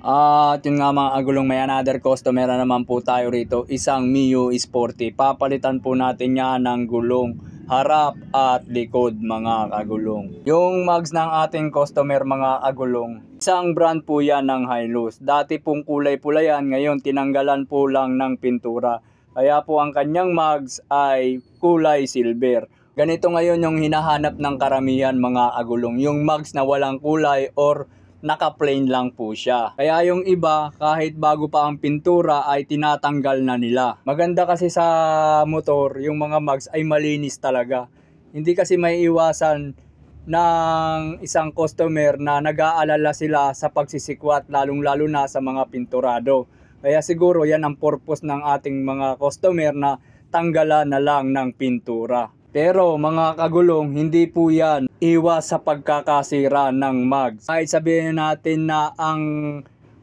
At yun nga mga agulong, may another customer na naman po tayo rito, isang Mio Sporty. Papalitan po natin yan ng gulong harap at likod mga kagulong. Yung mags ng ating customer mga agulong, isang brand po yan ng Hilux. Dati pong kulay pula yan, ngayon tinanggalan po lang ng pintura. Kaya po ang kanyang mags ay kulay silver. Ganito ngayon yung hinahanap ng karamihan mga agulong, yung mags na walang kulay or naka-plain lang po siya. Kaya yung iba, kahit bago pa ang pintura ay tinatanggal na nila. Maganda kasi sa motor, yung mga mags ay malinis talaga. Hindi kasi may iwasan ng isang customer na nag-aalala sila sa pagsisikwat, lalong-lalo na sa mga pinturado. Kaya siguro yan ang purpose ng ating mga customer na tanggalan na lang ng pintura. Pero mga kagulong, hindi po yan iwas sa pagkakasira ng mags. Kahit sabihin natin na ang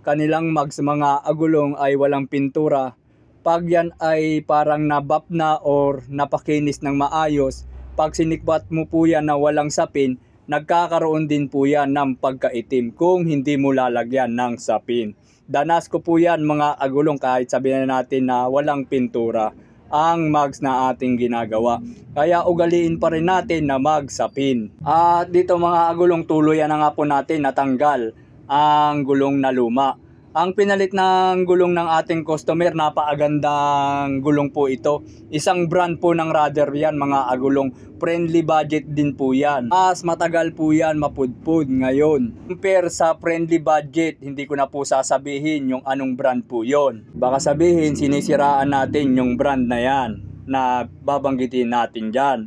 kanilang mags mga agulong ay walang pintura, pag yan ay parang nabap na or napakinis ng maayos, pag sinikwat mo po yan na walang sapin, nagkakaroon din po yan ng pagkaitim kung hindi mo lalagyan ng sapin. Danas ko po yan mga agulong, kahit sabihin natin na walang pintura ang mags na ating ginagawa. Kaya ugaliin pa rin natin na magsapin. At dito mga agulong, tuluyan na nga po natin natanggal ang gulong na luma. Ang pinalit ng gulong ng ating customer, napakagandang gulong po ito. Isang brand po ng Raider yan mga agulong. Friendly budget din po yan. Mas matagal po yan mapudpud ngayon. Compare sa friendly budget, hindi ko na po sasabihin yung anong brand po yon. Baka sabihin sinisiraan natin yung brand na yan na babanggitin natin dyan.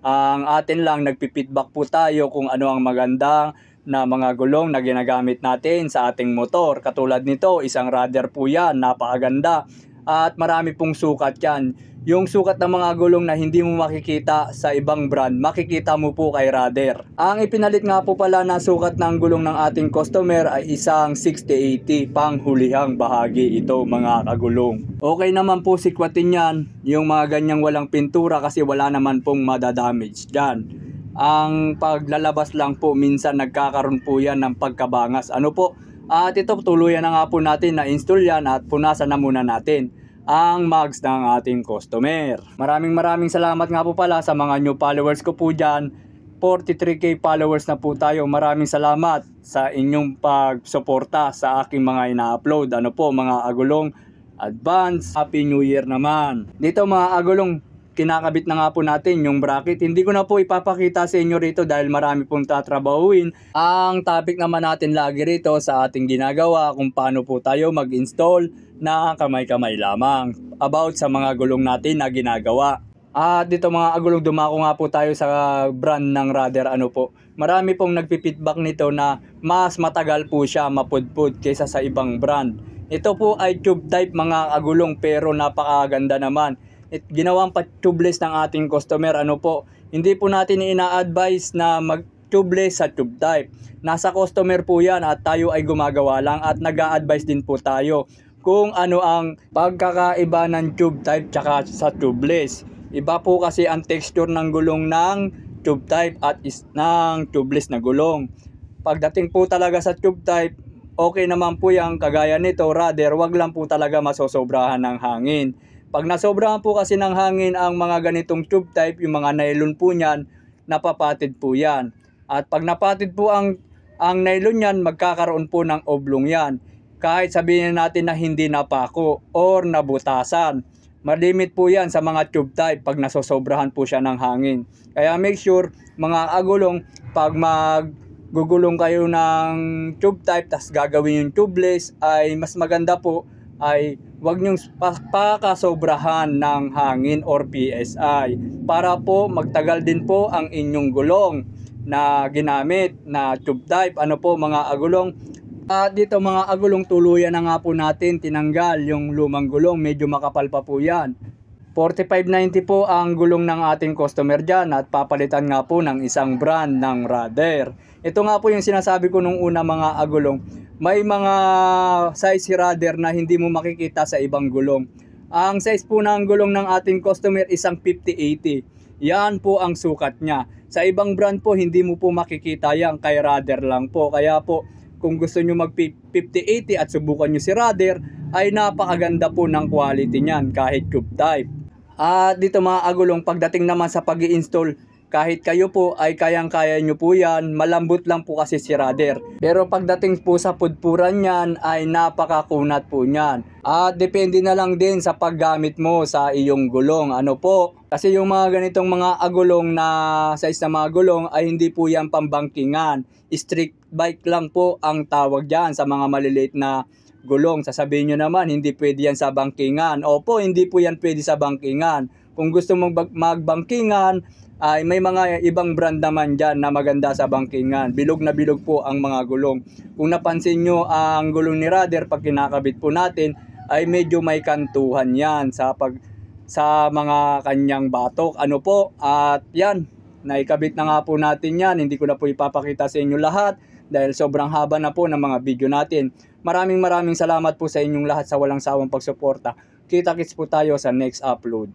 Ang atin lang, nagpipeedback po tayo kung ano ang magandang na mga gulong na ginagamit natin sa ating motor. Katulad nito, isang Raider po yan, napakaganda at marami pong sukat yan. Yung sukat ng mga gulong na hindi mo makikita sa ibang brand, makikita mo po kay Raider. Ang ipinalit nga po pala na sukat ng gulong ng ating customer ay isang 6080, panghulihang bahagi ito mga kagulong. Okay naman po sikwatin yan, yung mga ganyang walang pintura kasi wala naman pong madadamage dyan. Ang paglalabas lang po, minsan nagkakaroon po yan ng pagkabangas. Ano po? At ito, tuluyan na nga po natin na install yan at punasan na muna natin ang mags ng ating customer. Maraming salamat nga po pala sa mga new followers ko po dyan. 43k followers na po tayo. Maraming salamat sa inyong pagsuporta sa aking mga ina-upload. Ano po mga agulong, advance Happy New Year naman. Dito mga agulong, kinakabit na nga po natin yung bracket. Hindi ko na po ipapakita sa inyo rito dahil marami pong tatrabahuin. Ang topic naman natin lagi rito sa ating ginagawa kung paano po tayo mag-install na kamay-kamay lamang about sa mga gulong natin na ginagawa. At dito mga agulong, dumako nga po tayo sa brand ng Raider. Ano po, marami pong nagpipeedback nito na mas matagal po siya mapudpud kaysa sa ibang brand. Ito po ay tube type mga agulong pero napakaganda naman. Ginawang pa-tubeless ng ating customer. Ano po, hindi po natin ina-advise na mag-tubeless sa tube type. Nasa customer po yan at tayo ay gumagawa lang at nag-a-advise din po tayo kung ano ang pagkakaiba ng tube type tsaka sa tubeless. Iba po kasi ang texture ng gulong ng tube type at ng tubeless na gulong. Pagdating po talaga sa tube type, okay naman po yung kagaya nito Raider, wag lang po talaga masosobrahan ng hangin. Pag nasobrahan po kasi ng hangin ang mga ganitong tube type, yung mga nylon po niyan, napapatid po yan. At pag napatid po ang nylon niyan, magkakaroon po ng oblong yan. Kahit sabihin natin na hindi napako or nabutasan. Malimit po yan sa mga tube type pag nasosobrahan po siya ng hangin. Kaya make sure mga agulong, pag maggugulong kayo ng tube type, tas gagawin yung tubeless, ay mas maganda po ay wag nyong pakasobrahan ng hangin or PSI para po magtagal din po ang inyong gulong na ginamit na tube type. Ano po mga agulong, dito mga agulong, tuluyan na nga po natin tinanggal yung lumang gulong, medyo makapal pa po yan. 4590 po ang gulong ng ating customer dyan at papalitan nga po ng isang brand ng Raider. Ito nga po yung sinasabi ko nung una mga agulong, may mga size si Raider na hindi mo makikita sa ibang gulong. Ang size po ng gulong ng ating customer isang 50-80. Yan po ang sukat niya. Sa ibang brand po hindi mo po makikita yan, kay Raider lang po. Kaya po kung gusto nyo mag 5080 at subukan nyo si Rudder, ay napakaganda po ng quality niyan kahit cube type. At dito mga kagulong, pagdating naman sa pag-i-install, kahit kayo po ay kayang-kaya nyo po yan, malambot lang po kasi si Rudder. Pero pagdating po sa pudpuran yan ay napakakunat po niyan. At depende na lang din sa paggamit mo sa iyong gulong. Ano po? Kasi yung mga ganitong mga agulong na size na mga gulong ay hindi po yan pambangkingan. Strict bike lang po ang tawag dyan sa mga maliliit na gulong. Sasabihin nyo naman, hindi pwede yan sa bangkingan. Opo, hindi po yan pwede sa bangkingan. Kung gusto mong magbangkingan, ay may mga ibang brand naman dyan na maganda sa bangkingan. Bilog na bilog po ang mga gulong. Kung napansin nyo ang gulong ni Rudder, pag kinakabit po natin, ay medyo may kantuhan yan sa mga kanyang batok. Ano po? At yan, naikabit na nga po natin yan. Hindi ko na po ipapakita sa inyo lahat dahil sobrang haba na po ng mga video natin. Maraming salamat po sa inyong lahat sa walang sawang pagsuporta. Kita-kits po tayo sa next upload.